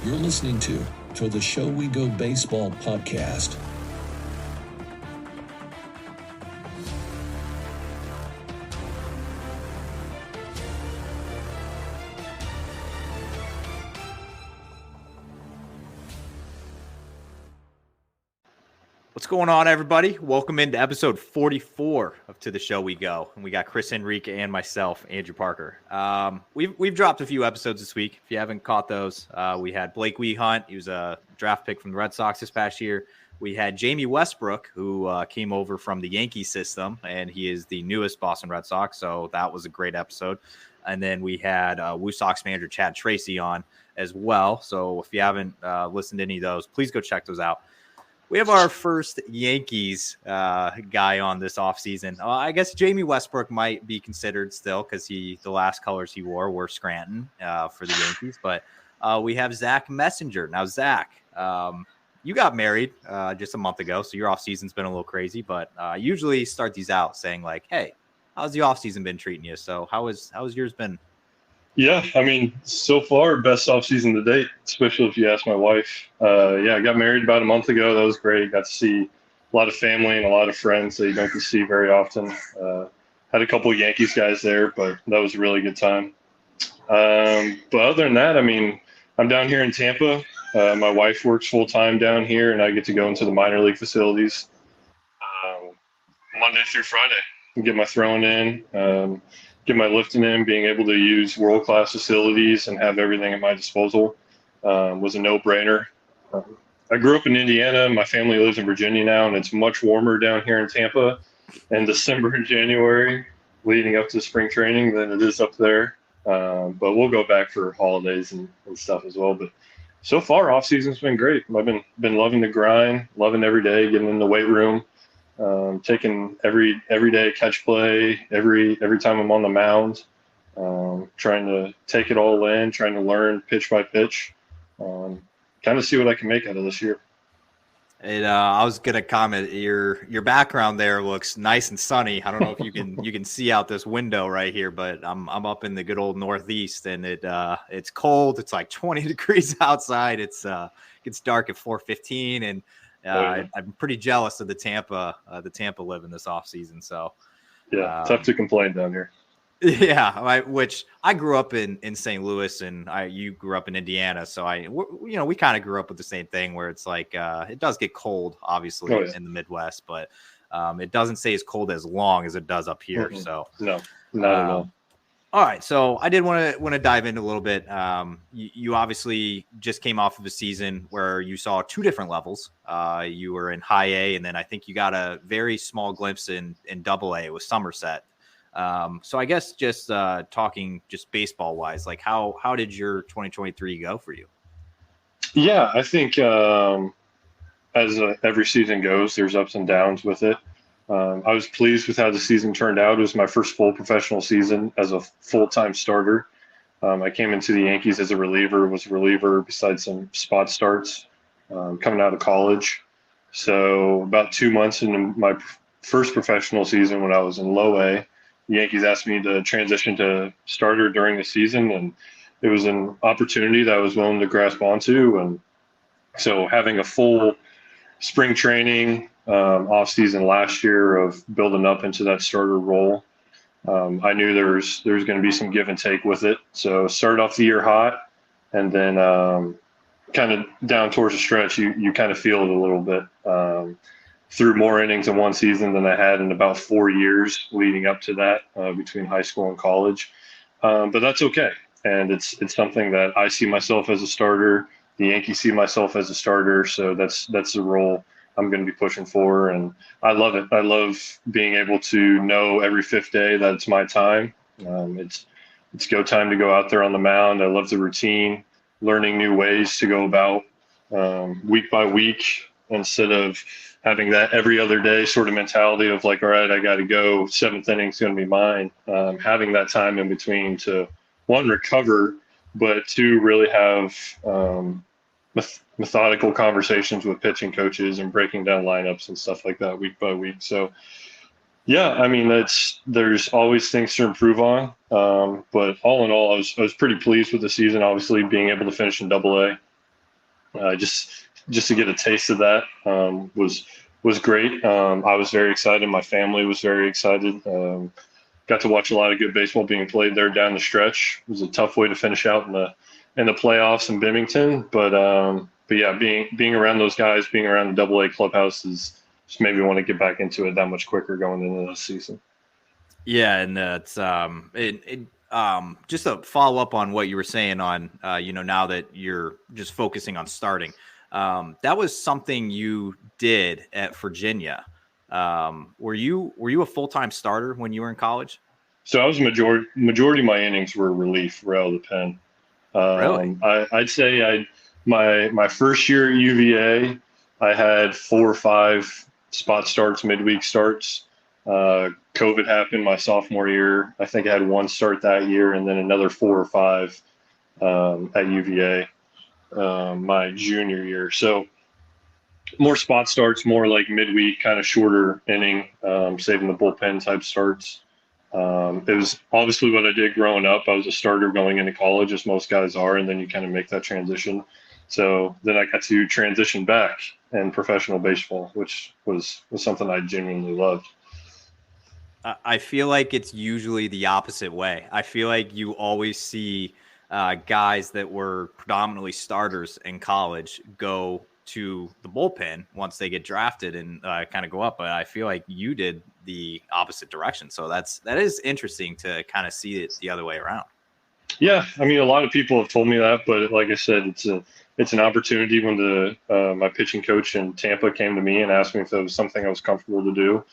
You're listening to the Show We Go Baseball podcast. What's going on, everybody? Welcome into episode 44 of To the Show We Go. And we got Chris Enrique and myself, Andrew Parker. We've dropped a few episodes this week. If you haven't caught those, we had Blake Wehunt. He was a draft pick from the Red Sox this past year. We had Jamie Westbrook, who came over from the Yankee system, and he is the newest Boston Red Sox. So that was a great episode. And then we had Woo Sox manager Chad Tracy on as well. So if you haven't listened to any of those, please go check those out. We have our first Yankees guy on this offseason. I guess Jamie Westbrook might be considered still because the last colors he wore were Scranton for the Yankees. But we have Zach Messenger. Now, Zach, you got married just a month ago, so your offseason's been a little crazy. But I usually start these out saying, like, hey, how's the offseason been treating you? So how has yours been? Yeah, I mean, so far, best offseason to date, especially if you ask my wife. I got married about a month ago. That was great. Got to see a lot of family and a lot of friends that you don't get to see very often. Had a couple of Yankees guys there, but that was a really good time. But other than that, I mean, I'm down here in Tampa. My wife works full-time down here, and I get to go into the minor league facilities Monday through Friday and get my throwing in. Get my lifting in, being able to use world-class facilities and have everything at my disposal was a no-brainer. I grew up in Indiana. My family lives in Virginia now, and it's much warmer down here in Tampa in December and January leading up to spring training than it is up there. But we'll go back for holidays and stuff as well. But so far, off-season's been great. I've been loving the grind, loving every day, getting in the weight room. Taking every day catch play, every time I'm on the mound, trying to take it all in, trying to learn pitch by pitch, kind of see what I can make out of this year. I was gonna comment, your background there looks nice and sunny. I don't know if you can see out this window right here, but I'm up in the good old Northeast, and it's cold. It's like 20 degrees outside. It's dark at 4:15, and I'm pretty jealous of the Tampa living this offseason. So yeah, tough to complain down here. Yeah, which I grew up in St. Louis, and you grew up in Indiana, so we kind of grew up with the same thing where it's like it does get cold, obviously, in the Midwest, but it doesn't stay as cold as long as it does up here. Mm-hmm. So no, not at all. All right, so I did want to dive in a little bit. You obviously just came off of a season where you saw two different levels. You were in high A, and then I think you got a very small glimpse in double A with Somerset. So I guess just talking just baseball wise, like how did your 2023 go for you? Yeah, I think as every season goes, there's ups and downs with it. I was pleased with how the season turned out. It was my first full professional season as a full-time starter. I came into the Yankees as a reliever, was a reliever besides some spot starts coming out of college. So about 2 months into my first professional season when I was in low A, the Yankees asked me to transition to starter during the season, and it was an opportunity that I was willing to grasp onto. And so having a full spring training off season last year of building up into that starter role, I knew there's going to be some give and take with it. So started off the year hot, and then kind of down towards the stretch, you kind of feel it a little bit. Threw more innings in one season than I had in about 4 years leading up to that between high school and college. But that's okay. And it's something that I see myself as a starter. The Yankees see myself as a starter. So that's the role I'm going to be pushing for. And I love it. I love being able to know every fifth day that it's my time. It's go time to go out there on the mound. I love the routine, learning new ways to go about week by week, instead of having that every other day sort of mentality of like, all right, I got to go, seventh inning's going to be mine. Having that time in between to, one, recover, but two, really have methodical conversations with pitching coaches and breaking down lineups and stuff like that week by week. So, yeah, I mean, there's always things to improve on. But all in all, I was pretty pleased with the season, obviously being able to finish in Double-A. Just to get a taste of that was great. I was very excited. My family was very excited. Got to watch a lot of good baseball being played there down the stretch. It was a tough way to finish out in the playoffs in Binghamton, but yeah, being around those guys, being around the Double A clubhouse just made me want to get back into it that much quicker going into the season. Yeah, and it's just a follow up on what you were saying on now that you're just focusing on starting. That was something you did at Virginia. Were you a full-time starter when you were in college? So I was majority of my innings were relief right out of the pen. Really? I'd say my first year at UVA, I had 4 or 5 spot starts, midweek starts. COVID happened my sophomore year. I think I had 1 start that year, and then another 4 or 5 at UVA my junior year. So more spot starts, more like midweek, kind of shorter inning, saving the bullpen type starts. It was obviously what I did growing up. I was a starter going into college, as most guys are, and then you kind of make that transition. So then I got to transition back in professional baseball, which was something I genuinely loved. I feel like it's usually the opposite way. I feel like you always see guys that were predominantly starters in college go to the bullpen once they get drafted and kind of go up. But I feel like you did the opposite direction. So that is interesting to kind of see it the other way around. Yeah, I mean, a lot of people have told me that, but like I said, it's an opportunity. When my pitching coach in Tampa came to me and asked me if that was something I was comfortable to do,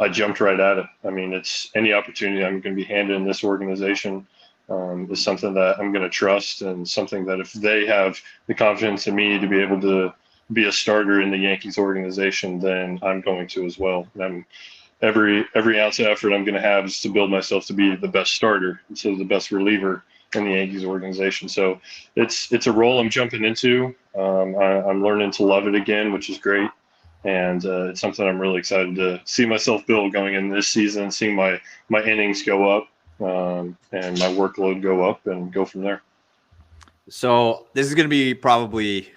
I jumped right at it. I mean, it's any opportunity I'm going to be handed in this organization is something that I'm going to trust, and something that if they have the confidence in me to be able to be a starter in the Yankees organization, then I'm going to as well. And every ounce of effort I'm going to have is to build myself to be the best starter instead of the best reliever in the Yankees organization. So it's a role I'm jumping into. I'm learning to love it again, which is great. And it's something I'm really excited to see myself build going in this season, seeing my innings go up and my workload go up, and go from there. So this is going to be probably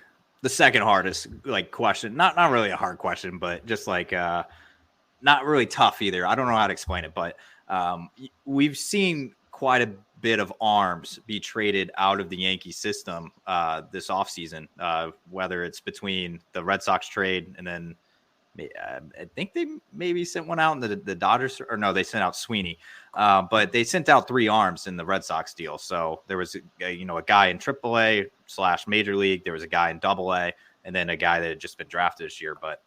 the second hardest question. Not really a hard question, but just not really tough either. I don't know how to explain it, but we've seen quite a bit of arms be traded out of the Yankee system this offseason, whether it's between the Red Sox trade and then I think they maybe sent one out in the Dodgers, or no, they sent out Sweeney, but they sent out 3 arms in the Red Sox deal. So there was a guy in AAA / Major League, there was a guy in AA, and then a guy that had just been drafted this year. But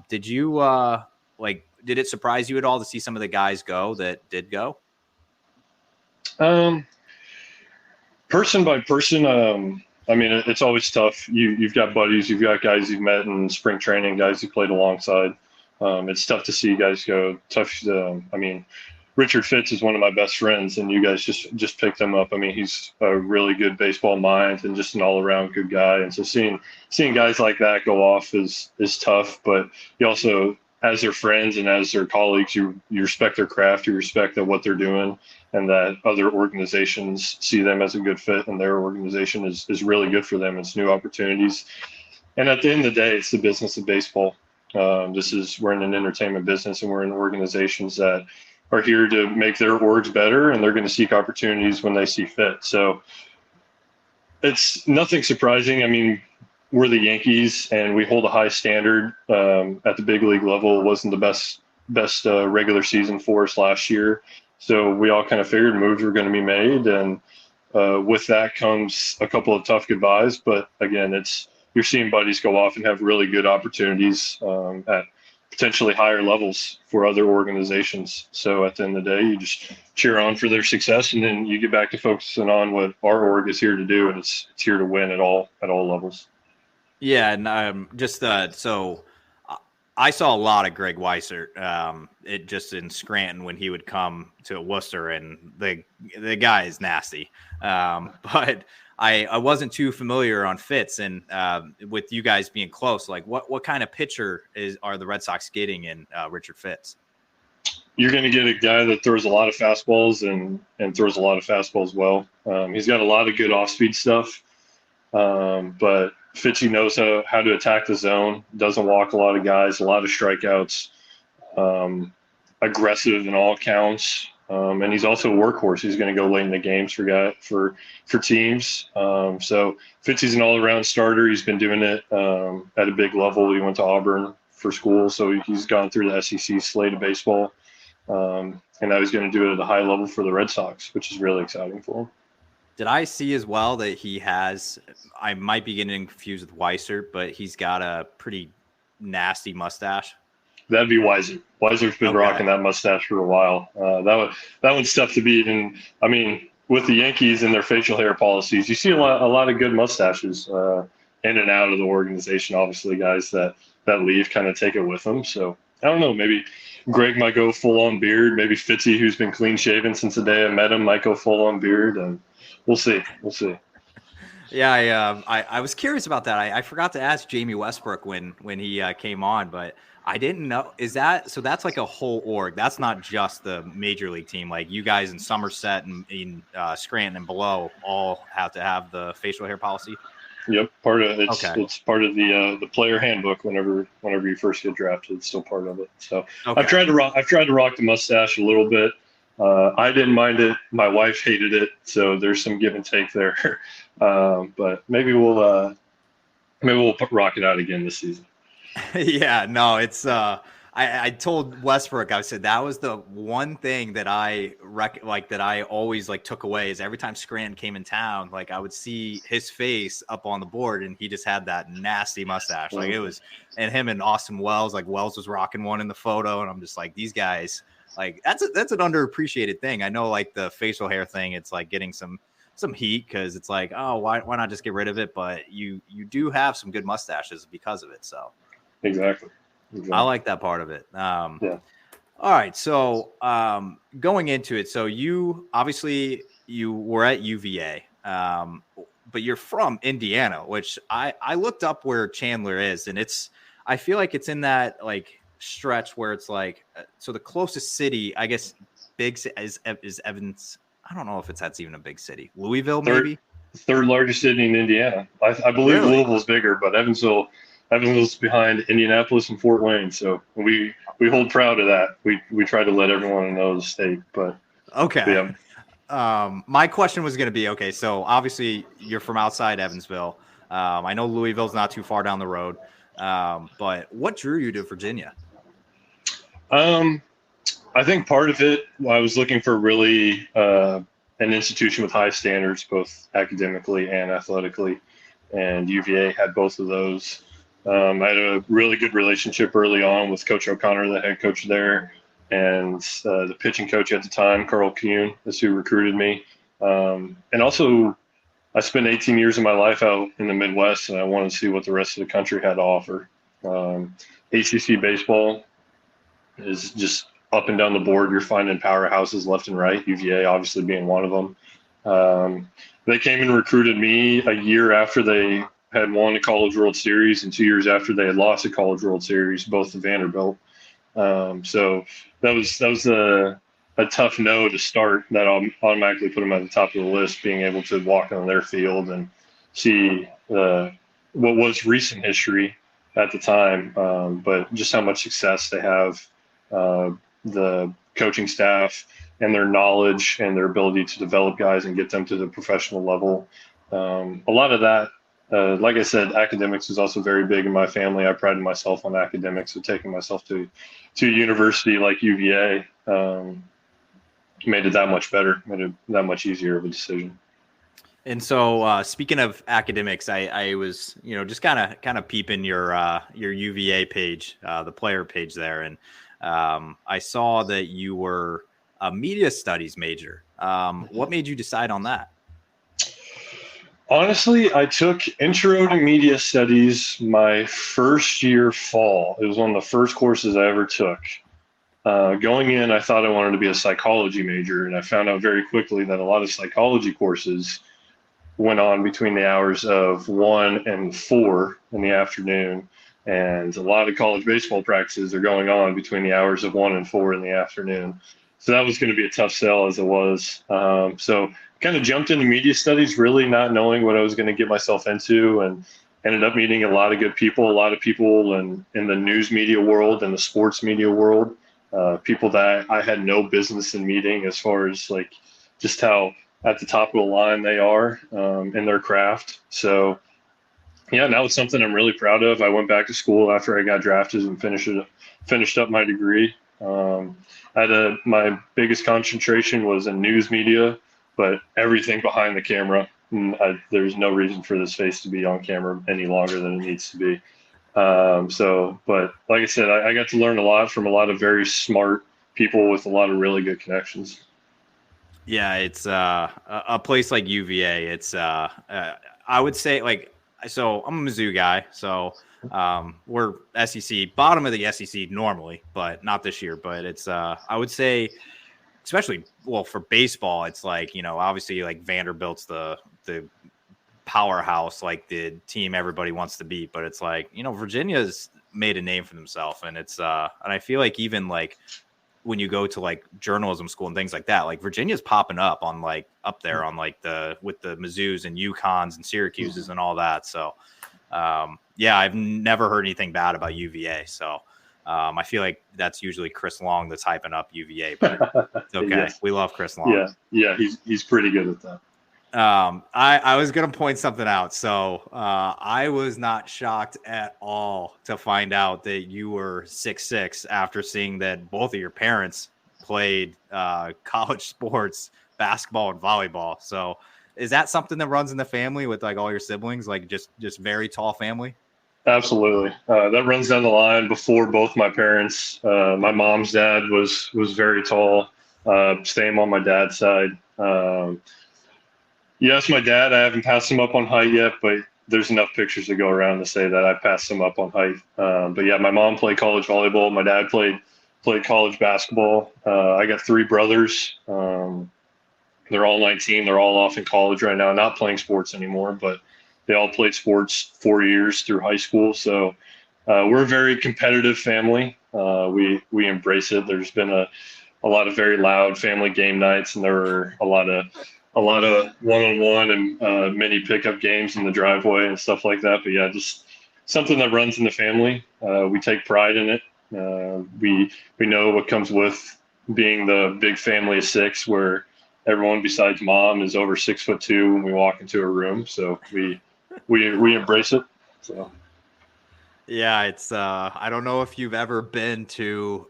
did you did it surprise you at all to see some of the guys go that did go? Person by person, I mean, it's always tough. You've got buddies, you've got guys you've met in spring training, guys you played alongside. It's tough to see guys go. I mean, Richard Fitz is one of my best friends, and you guys just picked him up. I mean, he's a really good baseball mind and just an all-around good guy. And so seeing guys like that go off is tough. But you also, as their friends and as their colleagues, you respect their craft, you respect that what they're doing, and that other organizations see them as a good fit, and their organization is really good for them. It's new opportunities. And at the end of the day, it's the business of baseball. We're in an entertainment business, and we're in organizations that are here to make their orgs better, and they're going to seek opportunities when they see fit. So it's nothing surprising. I mean, we're the Yankees, and we hold a high standard at the big league level. It wasn't the best regular season for us last year. So we all kind of figured moves were going to be made, and with that comes a couple of tough goodbyes. But again, you're seeing buddies go off and have really good opportunities at potentially higher levels for other organizations. So at the end of the day, you just cheer on for their success, and then you get back to focusing on what our org is here to do, and it's here to win at all levels. Yeah, and so I saw a lot of Greg Weissert it just in Scranton when he would come to Worcester, and the guy is nasty. But I wasn't too familiar on Fitz, and with you guys being close, like what kind of pitcher are the Red Sox getting in Richard Fitz? You're going to get a guy that throws a lot of fastballs and throws a lot of fastballs well. He's got a lot of good off-speed stuff, but Fitzy knows how to attack the zone, doesn't walk a lot of guys, a lot of strikeouts, aggressive in all counts. And he's also a workhorse. He's going to go late in the games for teams. So Fitzy's an all-around starter. He's been doing it at a big level. He went to Auburn for school, so he's gone through the SEC slate of baseball. And now he's going to do it at a high level for the Red Sox, which is really exciting for him. Did I see as well that he has, I might be getting confused with Weiser, but he's got a pretty nasty mustache? That'd be Weiser. Weiser's been rocking that mustache for a while. That one's tough to beat. And I mean, with the Yankees and their facial hair policies, you see a lot of good mustaches in and out of the organization. Obviously, guys that leave kind of take it with them. So I don't know. Maybe Greg might go full on beard. Maybe Fitzy, who's been clean shaven since the day I met him, might go full on beard. And we'll see. Yeah, I was curious about that. I forgot to ask Jamie Westbrook when he came on, but I didn't know. So that's like a whole org. That's not just the major league team. Like you guys in Somerset and in Scranton and below all have to have the facial hair policy. Yep, it's part of the player handbook. Whenever you first get drafted, it's still part of it. So I've tried to rock the mustache a little bit. I didn't mind it. My wife hated it. So there's some give and take there. But maybe we'll rock it out again this season. Yeah, no, it's I told Westbrook, I said that was the one thing that I that I always took away is every time Scranton came in town, I would see his face up on the board and he just had that nasty mustache. It was, and him and Austin Wells, Wells was rocking one in the photo, and I'm just these guys, that's an underappreciated thing. I know the facial hair thing, it's getting some heat because it's oh, why not just get rid of it? But you do have some good mustaches because of it. So exactly. I like that part of it. Yeah. All right. So going into it, so you were at UVA, but you're from Indiana, which I looked up where Chandler is, and I feel like it's in that stretch where it's so the closest city, I guess, big is Evans. I don't know if that's even a big city. Louisville, maybe? Third largest city in Indiana. I believe really? Louisville's bigger, but Evansville's behind Indianapolis and Fort Wayne. So we hold proud of that. We try to let everyone know the state. But okay. Yeah. My question was going to be, okay, so obviously you're from outside Evansville. I know Louisville's not too far down the road. But what drew you to Virginia? I think part of it, I was looking for really an institution with high standards, both academically and athletically, and UVA had both of those. I had a really good relationship early on with Coach O'Connor, the head coach there, and the pitching coach at the time, Carl Kuhn, is who recruited me. And also, I spent 18 years of my life out in the Midwest, and I wanted to see what the rest of the country had to offer. ACC baseball is just up and down the board. You're finding powerhouses left and right, UVA obviously being one of them. They came and recruited me a year after they had won a College World Series and 2 years after they had lost a College World Series, both to Vanderbilt. So that was a tough no to start. That automatically put them at the top of the list, being able to walk on their field and see what was recent history at the time, but just how much success they have, the coaching staff and their knowledge and their ability to develop guys and get them to the professional level. A lot of that, like I said, academics is also very big in my family. I prided myself on academics, so taking myself to a university like UVA made it that much better, made it that much easier of a decision. And so, speaking of academics, I was, just kind of peeping your UVA page, the player page there, and I saw that you were a media studies major. What made you decide on that? Honestly, I took Intro to Media Studies my first year fall. It was one of the first courses I ever took. Going in, I thought I wanted to be a psychology major, and I found out very quickly that a lot of psychology courses went on between the hours of 1 and 4 in the afternoon, and a lot of college baseball practices are going on between the hours of 1 and 4 in the afternoon. So that was going to be a tough sell as it was. So kind of jumped into media studies, really not knowing what I was going to get myself into, ended up meeting a lot of good people, a lot of people in the news media world and the sports media world, people that I had no business in meeting, as far as like just how at the top of the line they are in their craft. So yeah, now it's something I'm really proud of. I went back to school after I got drafted and finished up my degree. My biggest concentration was in news media, but everything behind the camera. There's no reason for this face to be on camera any longer than it needs to be. But like I said, I got to learn a lot from a lot of very smart people with a lot of really good connections. Yeah, it's a place like UVA. It's I would say, like, so I'm a Mizzou guy, so we're SEC, bottom of the SEC normally, but not this year. But it's I would say, especially for baseball, it's like, obviously like Vanderbilt's the powerhouse, like the team everybody wants to beat, but it's like, Virginia's made a name for themselves, and it's and I feel like even like when you go to like journalism school and things like that, like Virginia's popping up on like up there on like with the Mizzous and UConns and Syracuses and all that. So yeah, I've never heard anything bad about UVA. So I feel like that's usually Chris Long that's hyping up UVA, but it's okay. Yes. We love Chris Long. Yeah, he's pretty good at that. I was going to point something out. So I was not shocked at all to find out that you were 6'6" after seeing that both of your parents played college sports, basketball and volleyball. So is that something that runs in the family with like all your siblings, like just very tall family? Absolutely. That runs down the line before both my parents. My mom's dad was very tall, same on my dad's side. Yes, my dad, I haven't passed him up on height yet, but there's enough pictures to go around to say that I passed him up on height. But yeah, my mom played college volleyball. My dad played college basketball. I got 3 brothers. They're all 19. They're all off in college right now, not playing sports anymore, but they all played sports 4 years through high school. So we're a very competitive family. We embrace it. There's been a lot of very loud family game nights, and there were a lot of one-on-one and mini pickup games in the driveway and stuff like that. But yeah, just something that runs in the family. We take pride in it. We know what comes with being the big family of 6, where everyone besides mom is over 6'2" when we walk into a room. So we embrace it. So. Yeah, it's I don't know if you've ever been to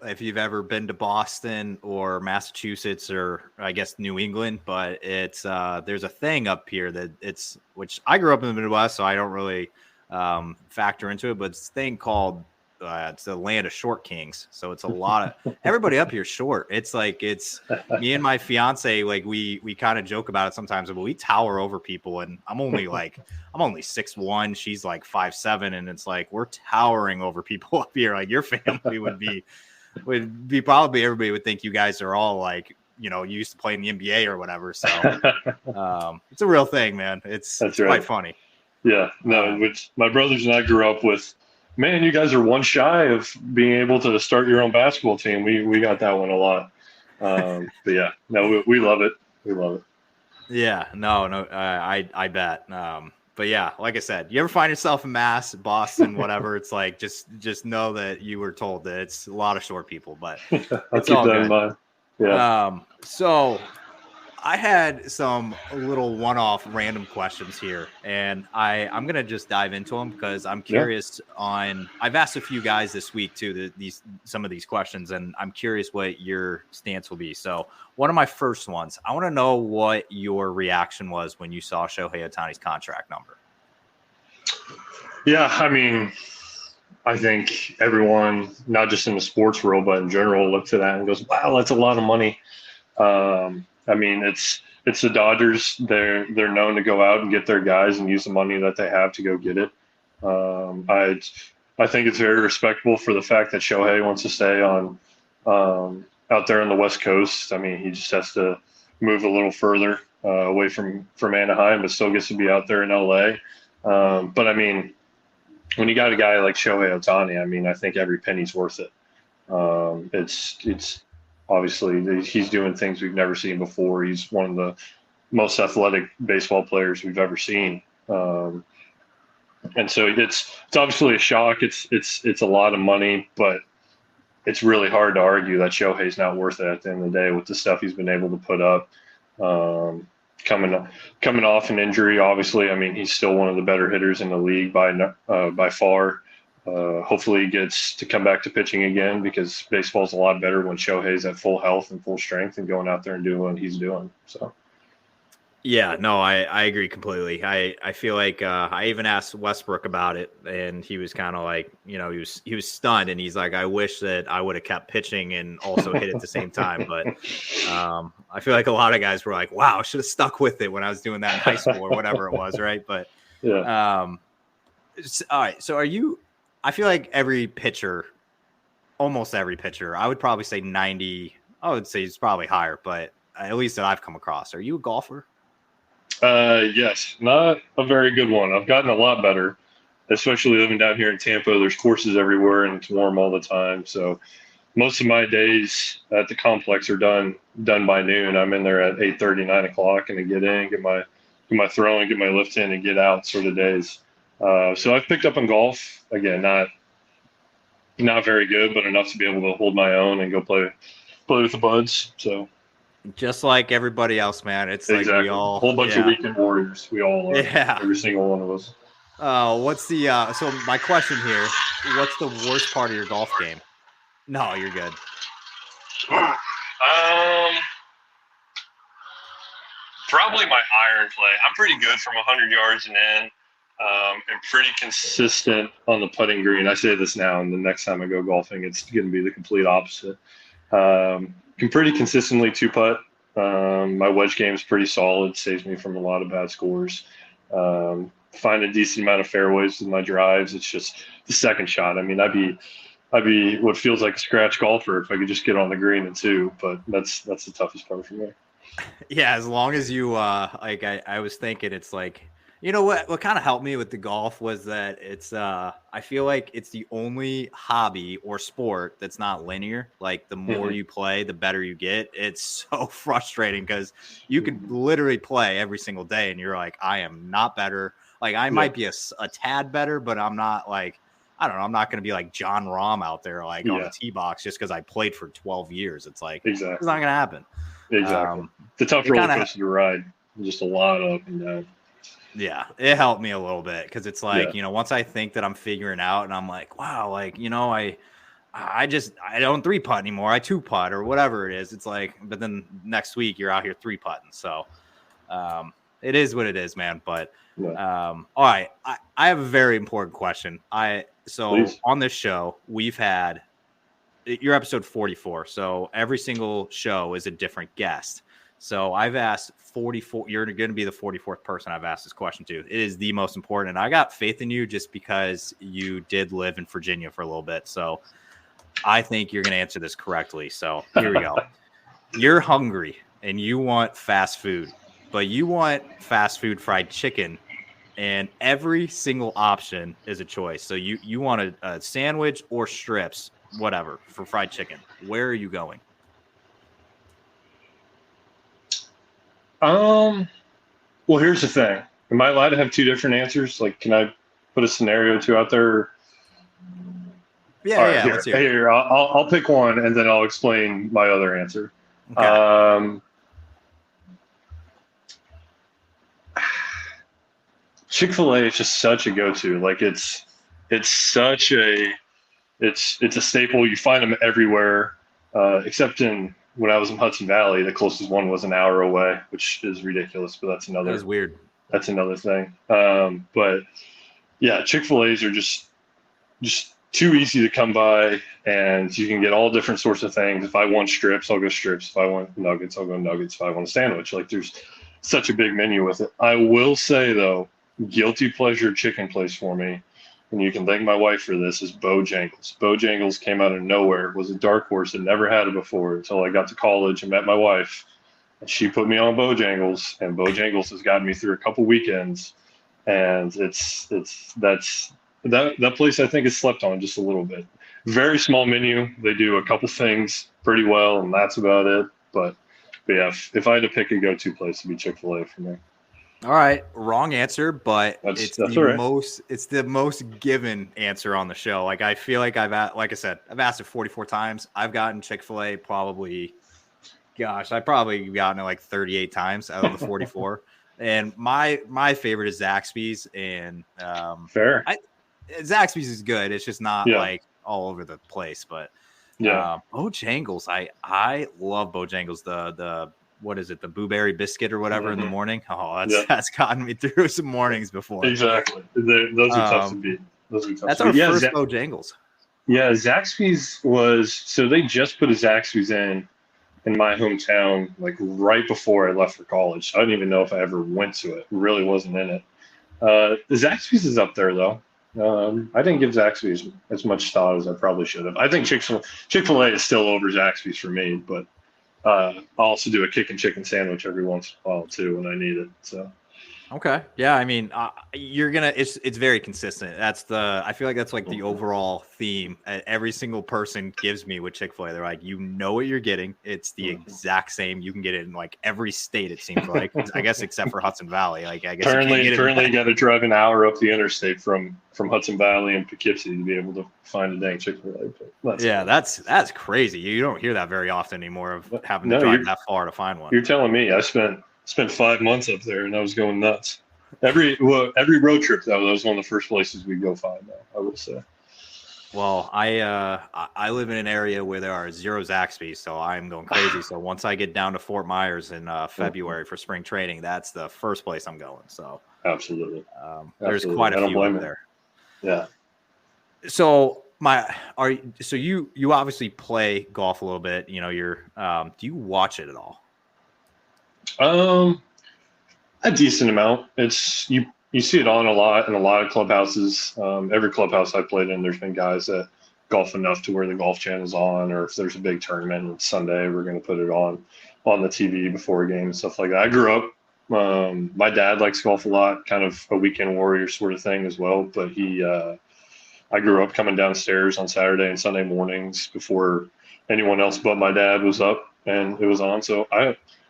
Boston or Massachusetts or I guess New England, but it's there's a thing up here that which I grew up in the Midwest, so I don't really factor into it, but it's a thing called it's the land of short kings. So it's a lot of everybody up here is short. It's like me and my fiance, like we kind of joke about it sometimes, but we tower over people, and I'm only 6'1", she's like 5'7", and it's like we're towering over people up here. Like your family would be probably, everybody would think you guys are all like, used to play in the NBA or whatever. So it's a real thing, man. It's quite funny. Yeah, no, which my brothers and I grew up with. Man, you guys are one shy of being able to start your own basketball team. We got that one a lot. But yeah, no, we love it. We love it. Yeah, no, I bet. But yeah, like I said, you ever find yourself in Mass, Boston, whatever, it's like just know that you were told that it's a lot of short people, but I'll keep that in mind. Yeah. So I had some little one-off random questions here, and I'm going to just dive into them because I'm curious I've asked a few guys this week too, some of these questions, and I'm curious what your stance will be. So one of my first ones, I want to know what your reaction was when you saw Shohei Ohtani's contract number. Yeah, I mean, I think everyone, not just in the sports world, but in general, looks at that and goes, wow, that's a lot of money. I mean, it's the Dodgers. They're known to go out and get their guys and use the money that they have to go get it. I think it's very respectable for the fact that Shohei wants to stay on out there on the West Coast. I mean, he just has to move a little further away from Anaheim, but still gets to be out there in LA. But I mean, when you got a guy like Shohei Ohtani, I mean, I think every penny's worth it. It's obviously he's doing things we've never seen before. He's one of the most athletic baseball players we've ever seen. And so it's obviously a shock. It's a lot of money, but it's really hard to argue that Shohei's not worth it at the end of the day with the stuff he's been able to put up. Um, coming off an injury, obviously, I mean, he's still one of the better hitters in the league by far. Hopefully, he gets to come back to pitching again because baseball's a lot better when Shohei's at full health and full strength and going out there and doing what he's doing. So. Yeah, no, I agree completely. I feel like I even asked Westbrook about it, and he was kind of like, you know, he was stunned, and he's like, I wish that I would have kept pitching and also hit at the same time. But I feel like a lot of guys were like, wow, I should have stuck with it when I was doing that in high school or whatever it was, right? But yeah. All right. So I feel like almost every pitcher, I would probably say 90. I would say it's probably higher, but at least that I've come across. Are you a golfer? Yes, not a very good one. I've gotten a lot better, especially living down here in Tampa. There's courses everywhere and it's warm all the time. So most of my days at the complex are done by noon. I'm in there at 8:30, 9 o'clock, and I get in, get my throw and get my lift in and get out sort of days. So I've picked up on golf again, not very good, but enough to be able to hold my own and go play with the buds. So. Just like everybody else, man. It's exactly. Like we all a whole bunch of weekend warriors. We all are. Yeah. Every single one of us. What's the so my question here, what's the worst part of your golf game? No, you're good. Probably my iron play. I'm pretty good from 100 yards and in. And pretty consistent on the putting green. I say this now, and the next time I go golfing, it's going to be the complete opposite. Can pretty consistently two-putt. My wedge game is pretty solid, saves me from a lot of bad scores. Find a decent amount of fairways with my drives. It's just the second shot. I mean, I'd be what feels like a scratch golfer if I could just get on the green and two, but that's the toughest part for me. Yeah, as long as you like I was thinking it's like, you know what kind of helped me with the golf was that it's I feel like it's the only hobby or sport that's not linear. Like the more you play, the better you get. It's so frustrating because you could literally play every single day and you're like, I am not better. Like I might be a tad better, but I'm not like, I don't know. I'm not going to be like John Rahm out there like on the tee box just because I played for 12 years. It's like, it's not going to happen. Exactly. It's a tough roller coaster to ride. Just a lot up and down. Yeah, it helped me a little bit because it's like, you know, once I think that I'm figuring out and I'm like, wow, like, you know, I don't 3-putt anymore. I 2-putt or whatever it is. It's like, but then next week you're out here 3-putting. So it is what it is, man. But all right, I have a very important question. Please. On this show, we've had your episode 44. So every single show is a different guest. So I've asked 44. You're going to be the 44th person I've asked this question to. It is the most important. And I got faith in you just because you did live in Virginia for a little bit. So I think you're going to answer this correctly. So here we go. You're hungry and you want fast food, but you want fast food fried chicken. And every single option is a choice. So you want a sandwich or strips, whatever, for fried chicken. Where are you going? Well, here's the thing. Am I allowed to have two different answers? Like, can I put a scenario or two out there? Yeah, right, yeah. Here, I'll pick one and then I'll explain my other answer. Okay. Chick-fil-A is just such a go-to. Like it's a staple. You find them everywhere, except when I was in Hudson Valley, the closest one was an hour away, which is ridiculous, but that's another. That is weird. That's another thing. But yeah, Chick-fil-A's are just too easy to come by, and you can get all different sorts of things. If I want strips, I'll go strips. If I want nuggets, I'll go nuggets. If I want a sandwich, like there's such a big menu with it. I will say though, guilty pleasure chicken place for me, and you can thank my wife for this, is Bojangles. Bojangles came out of nowhere, was a dark horse, and never had it before until I got to college and met my wife. And she put me on Bojangles, and Bojangles has gotten me through a couple weekends. And that place I think is slept on just a little bit. Very small menu. They do a couple things pretty well, and that's about it. But yeah, if I had to pick a go-to place, it'd be Chick-fil-A for me. All right, wrong answer, but That's all right. it's the most given answer on the show. Like I feel like like I said, I've asked it 44 times. I've gotten Chick-fil-A probably, gosh, I've probably gotten it like 38 times out of the 44. And my favorite is Zaxby's, and Fair. Zaxby's is good. It's just not Yeah. like all over the place, but Yeah. Bojangles, I love Bojangles. The what is it? The blueberry biscuit or whatever in the morning. Oh, that's gotten me through some mornings before. Exactly. Those are tough to beat. That's our first Bojangles. Yeah, Zaxby's so they just put a Zaxby's in my hometown, like right before I left for college. I don't even know if I ever went to it. Really wasn't in it. The Zaxby's is up there though. I didn't give Zaxby's as much thought as I probably should have. I think Chick-fil-A is still over Zaxby's for me, but I'll also do a chicken sandwich every once in a while too when I need it. So. Okay. Yeah. I mean, it's very consistent. I feel like that's like the overall theme every single person gives me with Chick-fil-A. They're like, you know what you're getting. It's the exact same. You can get it in like every state, it seems like, I guess, except for Hudson Valley. Like, I guess currently you got to drive an hour up the interstate from Hudson Valley and Poughkeepsie to be able to find a dang Chick-fil-A. Yeah, that's crazy. You don't hear that very often anymore of having to drive that far to find one. You're telling me. I spent 5 months up there and I was going nuts. Every road trip though, that was one of the first places we go find though, I will say. Well, I live in an area where there are 0 Zaxby's, so I'm going crazy. So once I get down to Fort Myers in February for spring training, that's the first place I'm going. So absolutely, there's quite a few up there. Yeah. So you obviously play golf a little bit. You know, do you watch it at all? A decent amount. It's you see it on a lot in a lot of clubhouses. Every clubhouse I played in, there's been guys that golf enough to where the Golf Channel's on, or if there's a big tournament on Sunday, we're going to put it on the TV before a game and stuff like that. I grew up. My dad likes golf a lot, kind of a weekend warrior sort of thing as well. But I grew up coming downstairs on Saturday and Sunday mornings before anyone else but my dad was up and it was on. So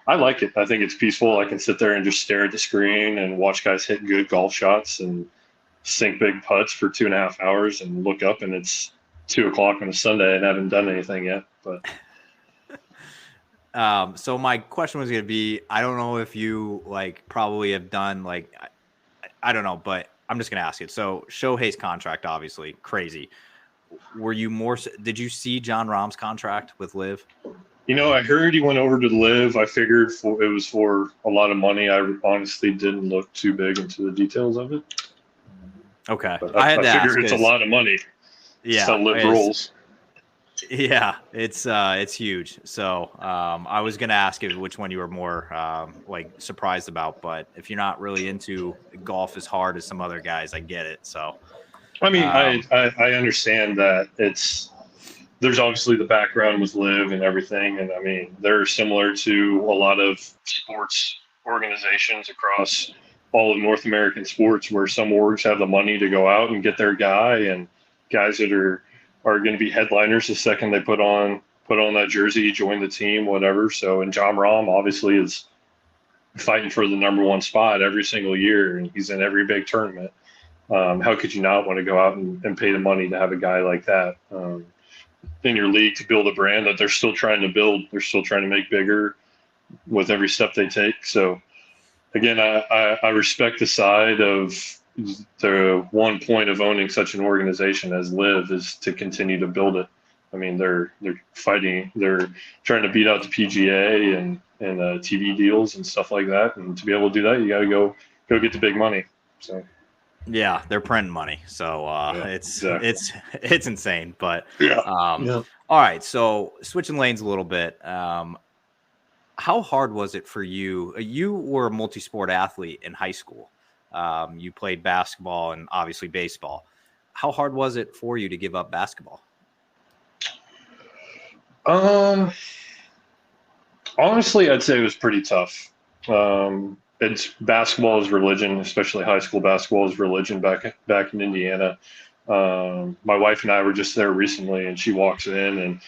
I like it. I think it's peaceful. I can sit there and just stare at the screen and watch guys hit good golf shots and sink big putts for 2.5 hours and look up and it's 2:00 on a Sunday and I haven't done anything yet. But so my question was going to be, I don't know if you probably have done I don't know, but I'm just going to ask it. So Shohei's contract, obviously crazy. Did you see Jon Rahm's contract with Liv? I heard he went over to Liv. I figured it was for a lot of money. I honestly didn't look too big into the details of it. Okay. But I figured it's a lot of money. Yeah. So Liv rules. Yeah, it's huge. So I was going to ask you which one you were more surprised about, but if you're not really into golf as hard as some other guys, I get it. So I mean, I understand that there's obviously the background with Liv and everything. And I mean, they're similar to a lot of sports organizations across all of North American sports where some orgs have the money to go out and get their guy and guys that are going to be headliners the second they put on that jersey, join the team, whatever. So, and Jon Rahm obviously is fighting for the number 1 spot every single year and he's in every big tournament. How could you not want to go out and pay the money to have a guy like that in your league to build a brand that they're still trying to build? They're still trying to make bigger with every step they take. So again, I respect the side of the one point of owning such an organization as Liv is to continue to build it. I mean, they're fighting, they're trying to beat out the PGA and TV deals and stuff like that. And to be able to do that, you got to go get the big money. So. Yeah, they're printing money, so it's insane. But yeah. All right, so switching lanes a little bit. How hard was it for you? You were a multi-sport athlete in high school. You played basketball and obviously baseball. How hard was it for you to give up basketball? Honestly, I'd say it was pretty tough. Basketball is religion, especially high school basketball is religion back in Indiana. My wife and I were just there recently and she walks in and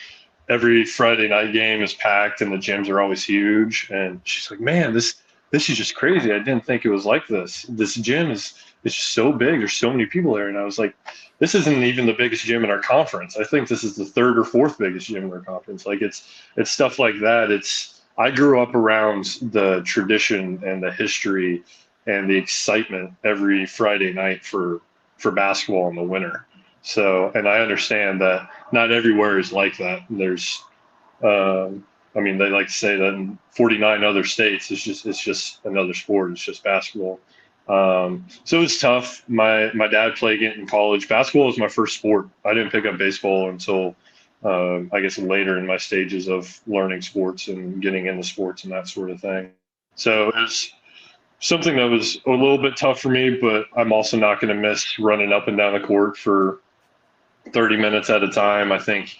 every Friday night game is packed and the gyms are always huge. And she's like, man, this this is just crazy. I didn't think it was like this. This gym is it's just so big. There's so many people there, and I was like, this isn't even the biggest gym in our conference. I think this is the third or fourth biggest gym in our conference. Like it's stuff like that. I grew up around the tradition and the history and the excitement every Friday night for basketball in the winter. So, and I understand that not everywhere is like that. There's I mean, they like to say that in 49 other states, it's just another sport. It's just basketball. So it's tough. My dad played it in college. Basketball was my first sport. I didn't pick up baseball until I guess later in my stages of learning sports and getting into sports and that sort of thing. So it was something that was a little bit tough for me, but I'm also not going to miss running up and down the court for 30 minutes at a time. I think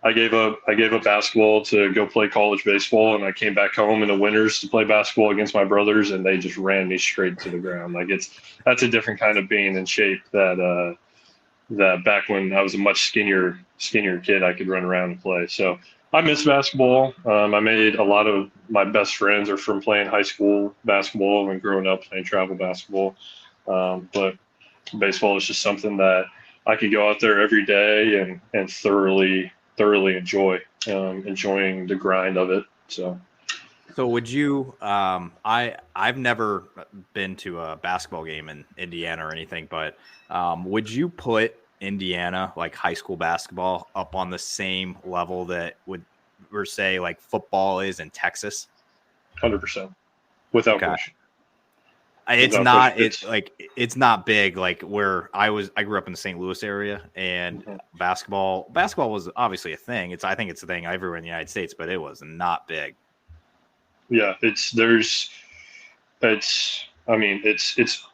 I gave up basketball to go play college baseball, and I came back home in the winters to play basketball against my brothers, and they just ran me straight to the ground. Like that's a different kind of being in shape that back when I was a much skinnier kid, I could run around and play. So I miss basketball. I made a lot of my best friends are from playing high school basketball and growing up playing travel basketball. But baseball is just something that I could go out there every day and thoroughly enjoy, enjoying the grind of it. So would you, I've never been to a basketball game in Indiana or anything, but would you put Indiana, like high school basketball, up on the same level that would, or say like football is in Texas? 100%, without question. It's not, it's not big. Like where I grew up in the St. Louis area, and basketball was obviously a thing. I think it's a thing everywhere in the United States, but it was not big. Yeah, it's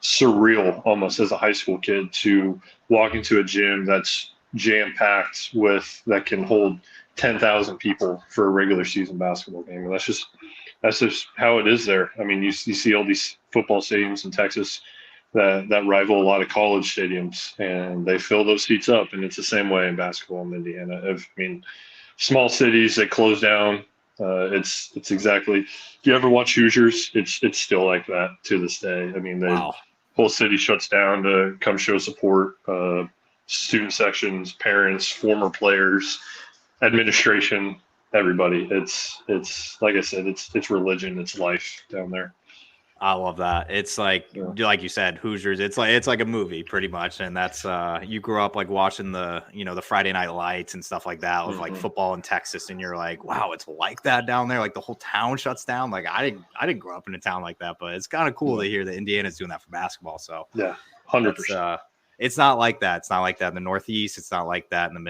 surreal almost as a high school kid to walk into a gym that's jam packed that can hold 10,000 people for a regular season basketball game. And that's just how it is there. I mean, you see all these football stadiums in Texas that rival a lot of college stadiums, and they fill those seats up. And it's the same way in basketball in Indiana. I mean, small cities that close down. It's exactly. If you ever watch Hoosiers, it's still like that to this day. I mean, the whole city shuts down to come show support. Student sections, parents, former players, administration, everybody. It's like I said, it's religion, it's life down there. I love that. It's like you said, Hoosiers. It's like a movie pretty much. And that's you grew up like watching the Friday Night Lights and stuff like that with like football in Texas, and you're like, wow, it's like that down there. Like the whole town shuts down. Like I didn't grow up in a town like that, but it's kind of cool to hear that Indiana's doing that for basketball. So yeah, 100%. It's not like that. It's not like that in the Northeast. It's not like that in the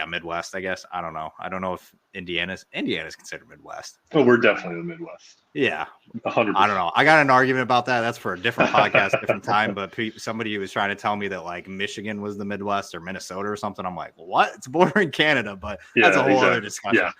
Midwest, I guess. I don't know if Indiana's considered Midwest. Oh, we're definitely the Midwest. Yeah, 100%. I don't know. I got an argument about that. That's for a different podcast, different time. But somebody was trying to tell me that like Michigan was the Midwest or Minnesota or something. I'm like, what? It's bordering Canada, but that's a whole other discussion. Yeah,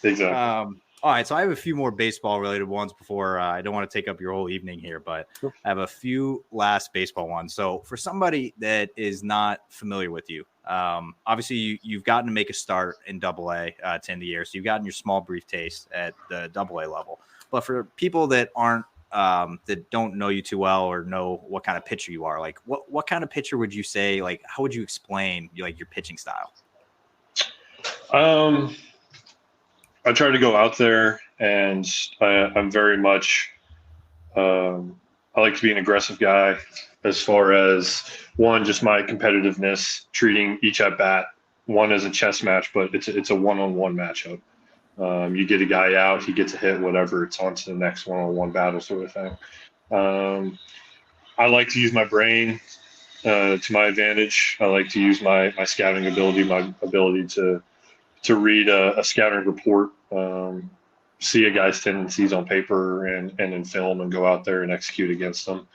exactly. All right, so I have a few more baseball related ones before I don't want to take up your whole evening here, but I have a few last baseball ones. So for somebody that is not familiar with you, obviously you've gotten to make a start in AA to end the year. So you've gotten your small brief taste at the AA level. But for people that aren't that don't know you too well or know what kind of pitcher you are, like what kind of pitcher would you say? Like how would you explain like your pitching style? I try to go out there, and I'm very much. I like to be an aggressive guy, as far as just my competitiveness, treating each at bat one as a chess match, but it's a one-on-one matchup. You get a guy out, he gets a hit, whatever. It's on to the next one-on-one battle sort of thing. I like to use my brain to my advantage. I like to use my scouting ability, my ability to read a scouting report, see a guy's tendencies on paper and in film, and go out there and execute against them.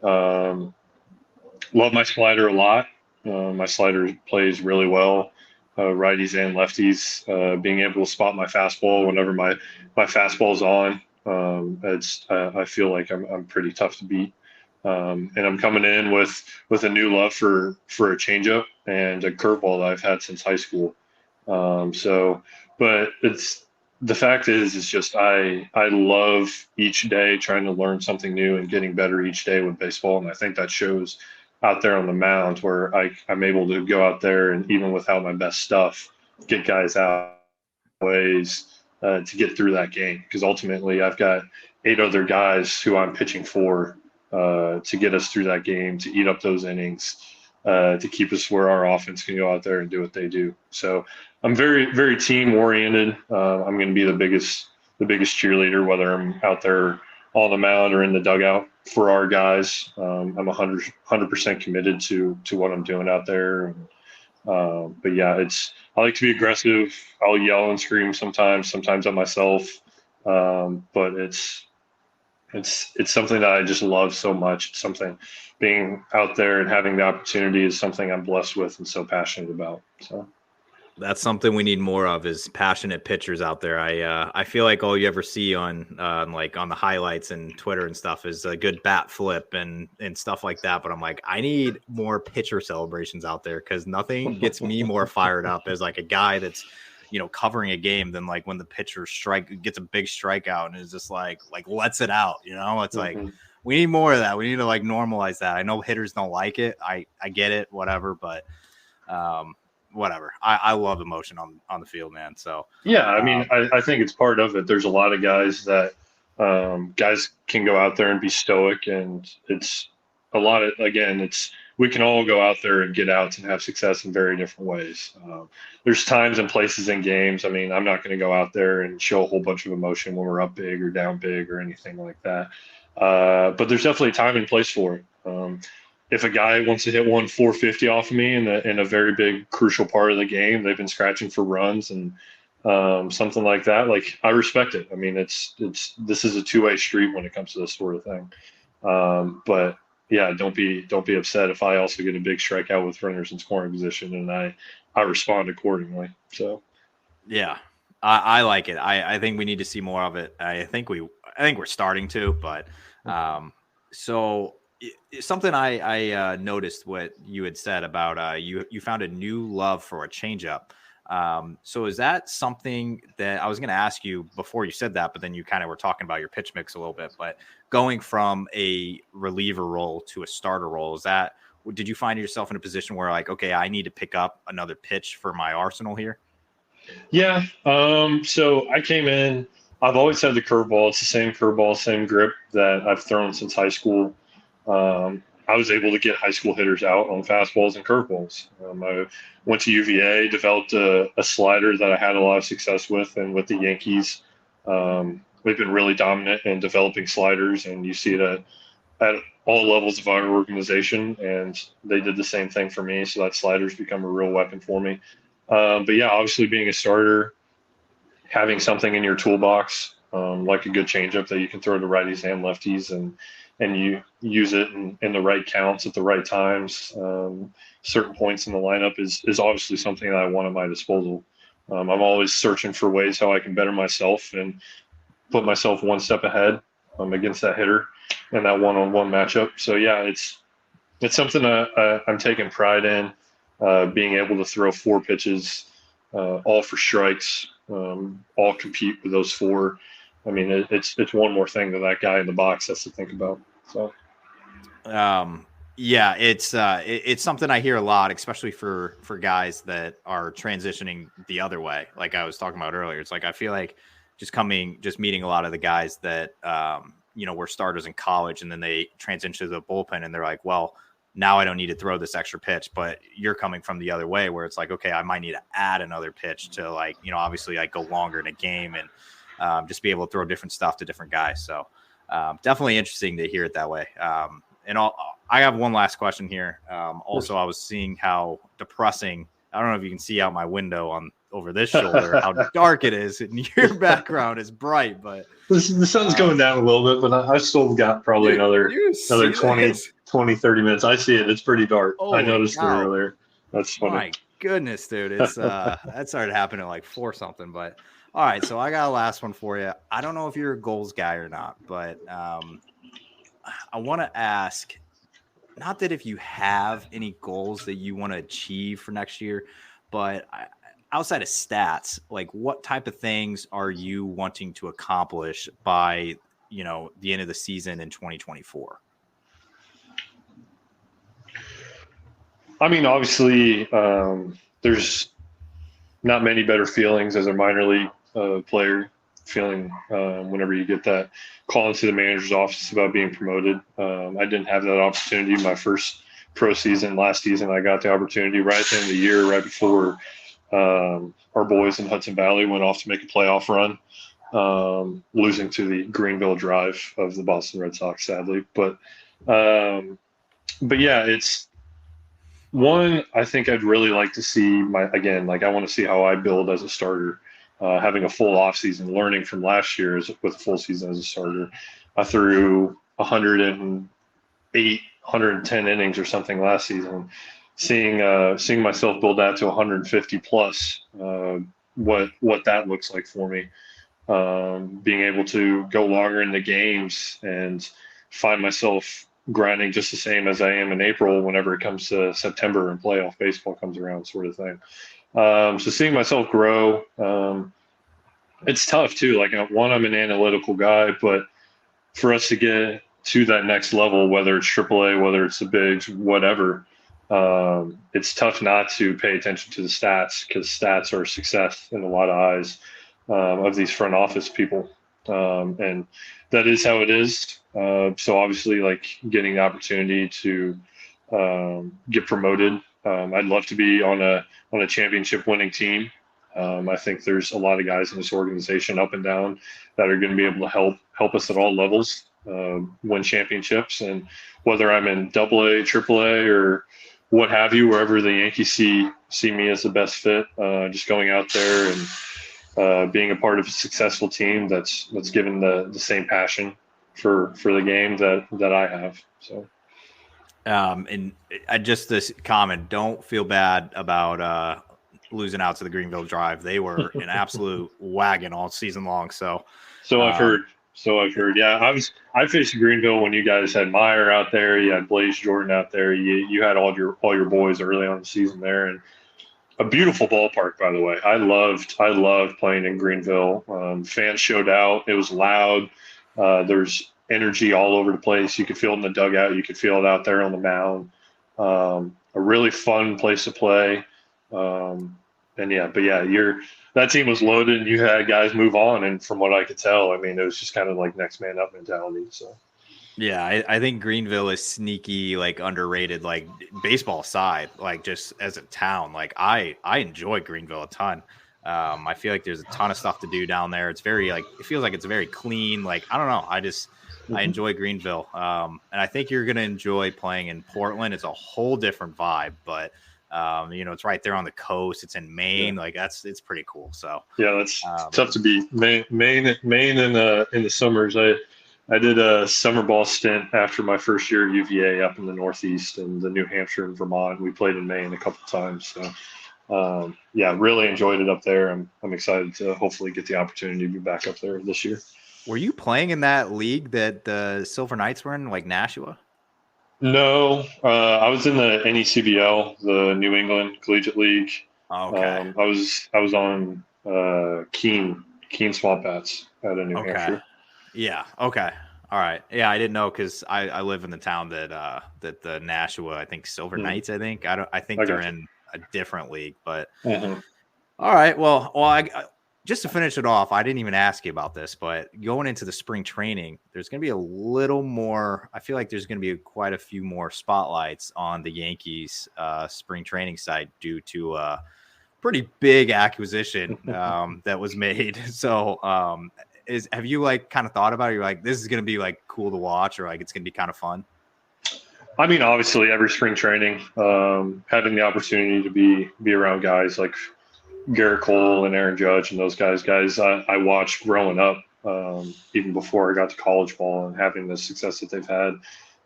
Love my slider a lot. My slider plays really well, righties and lefties. Being able to spot my fastball whenever my fastball's on, I feel like I'm pretty tough to beat. And I'm coming in with a new love for a changeup and a curveball that I've had since high school. But the fact is just I love each day trying to learn something new and getting better each day with baseball, and I think that shows out there on the mound where I'm able to go out there and even without my best stuff, get guys out ways to get through that game because ultimately I've got 8 other guys who I'm pitching for to get us through that game, to eat up those innings, to keep us where our offense can go out there and do what they do. So I'm very, very team oriented. I'm going to be the biggest cheerleader, whether I'm out there on the mound or in the dugout for our guys. I'm 100% committed to what I'm doing out there. But yeah, I like to be aggressive. I'll yell and scream sometimes at myself. But it's something that I just love so much. It's something being out there and having the opportunity is something I'm blessed with and so passionate about. So That's something we need more of is passionate pitchers out there. I feel like all you ever see on like on the highlights and Twitter and stuff is a good bat flip and stuff like that. But I'm like, I need more pitcher celebrations out there because nothing gets me more fired up as like a guy that's, covering a game than like when the pitcher gets a big strikeout and is just like lets it out. It's like we need more of that. We need to like normalize that. I know hitters don't like it. I get it, whatever, but whatever. I love emotion on the field, man. So yeah, I mean, I think it's part of it. There's a lot of guys that guys can go out there and be stoic, and it's a lot of we can all go out there and get outs and have success in very different ways. There's times and places in games. I mean, I'm not going to go out there and show a whole bunch of emotion when we're up big or down big or anything like that. But there's definitely a time and place for it. If a guy wants to hit 450 off of me in a very big crucial part of the game, they've been scratching for runs and something like that. Like I respect it. I mean, this is a two-way street when it comes to this sort of thing. But yeah, don't be upset if I also get a big strikeout with runners in scoring position and I respond accordingly. So yeah, I like it. I think we need to see more of it. I think we're starting to, but so. Something I noticed what you had said about you found a new love for a changeup. So is that something that I was going to ask you before you said that, but then you kind of were talking about your pitch mix a little bit, but going from a reliever role to a starter role, did you find yourself in a position where like, okay, I need to pick up another pitch for my arsenal here? Yeah. So I came in, I've always had the curveball. It's the same curveball, same grip that I've thrown since high school. I was able to get high school hitters out on fastballs and curveballs. I went to UVA, developed a slider that I had a lot of success with, and with the Yankees, we've been really dominant in developing sliders, and you see it at all levels of our organization, and they did the same thing for me, so that slider's become a real weapon for me. But yeah, obviously being a starter, having something in your toolbox, like a good changeup that you can throw to righties and lefties, and you use it in the right counts at the right times, certain points in the lineup is obviously something that I want at my disposal. I'm always searching for ways how I can better myself and put myself one step ahead against that hitter in that one-on-one matchup. So yeah, it's something I'm taking pride in, being able to throw 4 pitches, all for strikes, all compete with those 4. I mean, it's one more thing that guy in the box has to think about. So, yeah, it's something I hear a lot, especially for guys that are transitioning the other way. Like I was talking about earlier, it's like I feel like just meeting a lot of the guys that were starters in college, and then they transition to the bullpen, and they're like, well, now I don't need to throw this extra pitch. But you're coming from the other way, where it's like, okay, I might need to add another pitch to obviously like go longer in a game and just be able to throw different stuff to different guys. So definitely interesting to hear it that way. I have one last question here. Also, I was seeing how depressing. I don't know if you can see out my window over this shoulder how dark it is, and your background is bright. But the sun's going down a little bit, but I've still got probably another 20, 30 minutes. I see it. It's pretty dark. I noticed it earlier. That's funny. My goodness, dude. It's that started happening at like 4 something. But all right, so I got a last one for you. I don't know if you're a goals guy or not, but I want to ask, not that if you have any goals that you want to achieve for next year, but outside of stats, like what type of things are you wanting to accomplish by, the end of the season in 2024? I mean, obviously, there's not many better feelings as a minor league player feeling whenever you get that call into the manager's office about being promoted. I didn't have that opportunity my first pro season. Last season, I got the opportunity right at the end of the year, right before our boys in Hudson Valley went off to make a playoff run, losing to the Greenville Drive of the Boston Red Sox, sadly. But yeah, it's one. I think I'd really like to see I want to see how I build as a starter. Having a full off season, learning from last year with a full season as a starter. I threw 108, 110 innings or something last season. Seeing myself build that to 150 plus, what that looks like for me. Being able to go longer in the games and find myself grinding just the same as I am in April whenever it comes to September and playoff baseball comes around, sort of thing. So seeing myself grow, it's tough too. Like, I'm an analytical guy, but for us to get to that next level, whether it's AAA, whether it's the bigs, whatever, it's tough not to pay attention to the stats, because stats are success in a lot of eyes of these front office people. And that is how it is. So obviously, like, getting the opportunity to get promoted, I'd love to be on a championship winning team. I think there's a lot of guys in this organization up and down that are going to be able to help us at all levels win championships. And whether I'm in AA, AAA, or what have you, wherever the Yankees see me as the best fit, just going out there and being a part of a successful team that's given the same passion for the game that I have. So. And just this comment, don't feel bad about losing out to the Greenville Drive. They were an absolute wagon all season long. So I've heard. Yeah, I faced Greenville when you guys had Meyer out there. You had Blaze Jordan out there. You had all your boys early on in the season there, and a beautiful ballpark, by the way. I loved playing in Greenville. Fans showed out. It was loud. There's energy all over the place. You could feel it in the dugout. You could feel it out there on the mound. A really fun place to play. That team was loaded, and you had guys move on. And from what I could tell, I mean, it was just kind of like next man up mentality. So. Yeah, I think Greenville is sneaky, like, underrated, like, baseball side, like, just as a town. Like, I enjoy Greenville a ton. I feel like there's a ton of stuff to do down there. It's very, like, it feels like it's very clean. Like, I don't know. I enjoy Greenville. And I think you're going to enjoy playing in Portland. It's a whole different vibe, but it's right there on the coast. It's in Maine. Yeah. Like, it's pretty cool. So yeah, that's tough to beat. Maine in the summers. I did a summer ball stint after my first year at UVA up in the Northeast and the New Hampshire and Vermont. We played in Maine a couple of times. So, really enjoyed it up there. I'm excited to hopefully get the opportunity to be back up there this year. Were you playing in that league that the Silver Knights were in, like Nashua? No, I was in the NECBL, the New England Collegiate League. Oh, okay. I was on Keene Swamp Bats out of New Hampshire. Yeah. Okay. All right. Yeah, I didn't know, because I live in the town that the Nashua, I think Silver Knights. I think they're in a different league, but all right. Well, just to finish it off, I didn't even ask you about this, but going into the spring training, there's going to be a little more. I feel like there's going to be quite a few more spotlights on the Yankees spring training site due to a pretty big acquisition that was made. So, have you, like, kind of thought about it? You're like, this is going to be, like, cool to watch, or like it's going to be kind of fun? I mean, obviously every spring training, having the opportunity to be around guys like Garrett Cole and Aaron Judge and those guys I watched growing up, even before I got to college ball, and having the success that they've had.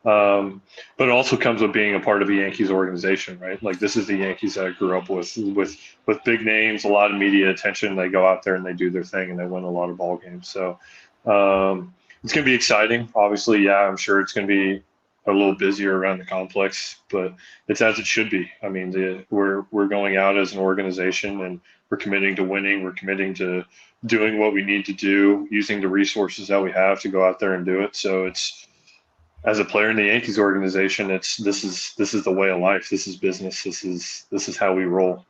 But it also comes with being a part of a Yankees organization, right? Like, this is the Yankees that I grew up with big names, a lot of media attention. They go out there and they do their thing and they win a lot of ball games. So it's going to be exciting. Obviously, yeah, I'm sure it's going to be a little busier around the complex, but it's as it should be. I mean, we're going out as an organization and we're committing to winning. We're committing to doing what we need to do, using the resources that we have to go out there and do it. So it's, as a player in the Yankees organization, this is the way of life. This is business. This is how we roll.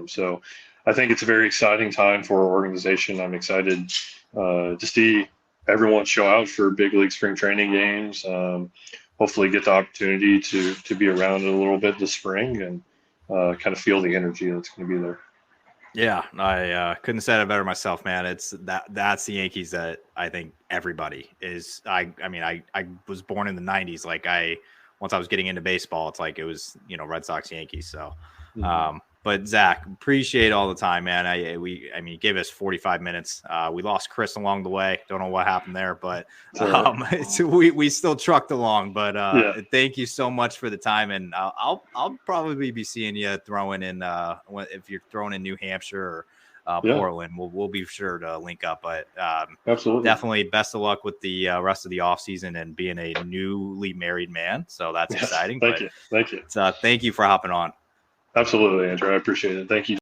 So I think it's a very exciting time for our organization. I'm excited to see everyone show out for big league spring training games. Hopefully get the opportunity to be around it a little bit this spring and kind of feel the energy that's going to be there. Yeah, I couldn't have said it better myself, man. That's the Yankees that I think everybody is. I mean, I was born in the 90s. Like once I was getting into baseball, it's like it was, Red Sox, Yankees. So, but Zach, appreciate all the time, man. You gave us 45 minutes. We lost Chris along the way. Don't know what happened there, but we still trucked along. But thank you so much for the time, and I'll probably be seeing you throwing in if you're throwing in New Hampshire or Portland. We'll be sure to link up. But absolutely, definitely best of luck with the rest of the off season and being a newly married man. So that's exciting. Thank you. Thank you for hopping on. Absolutely, Andrew. I appreciate it. Thank you.